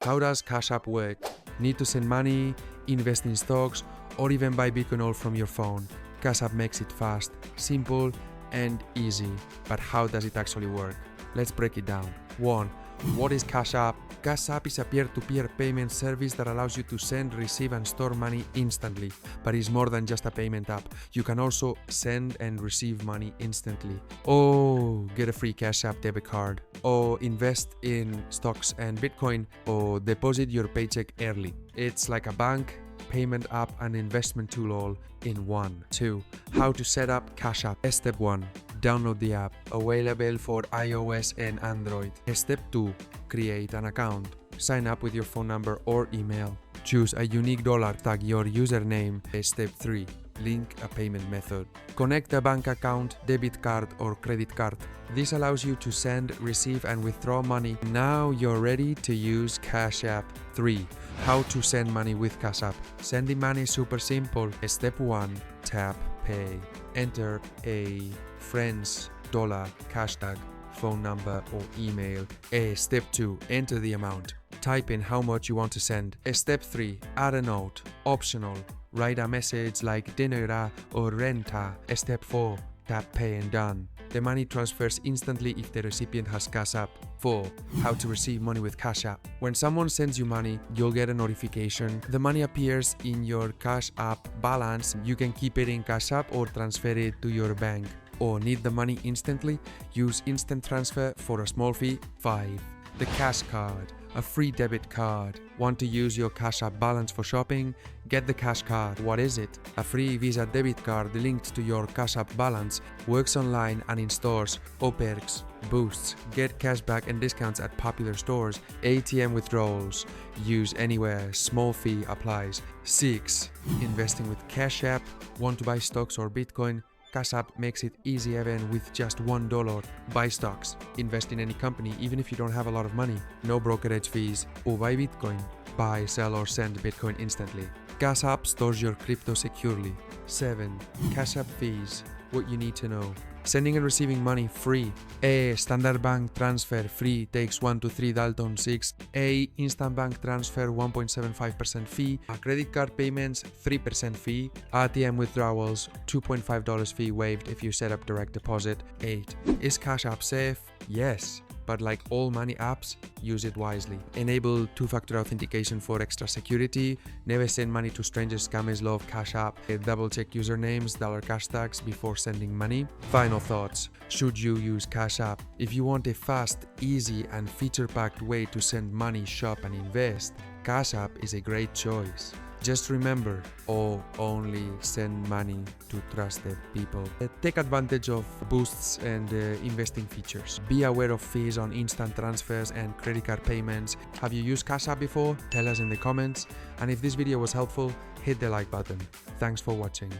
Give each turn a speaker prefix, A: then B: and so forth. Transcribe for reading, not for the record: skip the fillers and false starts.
A: How does Cash App work? Need to send money, invest in stocks, or even buy Bitcoin all from your phone? Cash App makes it fast, simple, and easy. But how does it actually work? Let's break it down. 1. What is Cash App? Cash App is a peer-to-peer payment service that allows you to send, receive, and store money instantly. But it's more than just a payment app. You can also send and receive money instantly. Or get a free Cash App debit card. Or invest in stocks and Bitcoin. Or deposit your paycheck early. It's like a bank, payment app, and investment tool all in one. 2. How to set up Cash App. Step 1. Download the app, available for iOS and Android. Step 2. Create an account. Sign up with your phone number or email. Choose a unique dollar, tag your username. Step 3. Link a payment method. Connect a bank account, debit card, or credit card. This allows you to send, receive, and withdraw money. Now you're ready to use Cash App. 3. How to send money with Cash App. Sending money is super simple. Step 1. Tap Pay. Enter a friend's dollar cash tag, phone number, or email. Step 2. Enter the amount. Type in how much you want to send. Step 3. Add a note. Optional. Write a message like dinera or renta. Step 4. Tap Pay and done. The money transfers instantly if the recipient has Cash App. 4. How to receive money with Cash App. When someone sends you money, you'll get a notification. The money appears in your Cash App balance. You can keep it in Cash App or transfer it to your bank. Or need the money instantly? Use instant transfer for a small fee. 5. The Cash Card. A free debit card. Want to use your Cash App balance for shopping? Get the Cash Card. What is it? A free Visa debit card linked to your Cash App balance. Works online and in stores. Or perks, boosts. Get cashback and discounts at popular stores. ATM withdrawals. Use anywhere. Small fee applies. 6. Investing with Cash App. Want to buy stocks or Bitcoin? Cash App makes it easy even with just $1. Buy stocks, invest in any company even if you don't have a lot of money, no brokerage fees, or buy Bitcoin. Buy, sell, or send Bitcoin instantly. Cash App stores your crypto securely. 7. Cash App fees. What you need to know. Sending and receiving money free. A. Standard bank transfer free, takes 1 to 3 Dalton 6. A. Instant bank transfer 1.75% fee. Credit card payments 3% fee. ATM withdrawals $2.5 fee waived if you set up direct deposit. 8. Is Cash App safe? Yes. But like all money apps, use it wisely. Enable two-factor authentication for extra security. Never send money to strangers. Scammers love Cash App. Double check usernames, dollar cash tags before sending money. Final thoughts. Should you use Cash App? If you want a fast, easy, and feature-packed way to send money, shop, and invest, Cash App is a great choice. Just remember, only send money to trusted people. Take advantage of boosts and investing features. Be aware of fees on instant transfers and credit card payments. Have you used Cash App before? Tell us in the comments. And if this video was helpful, hit the like button. Thanks for watching.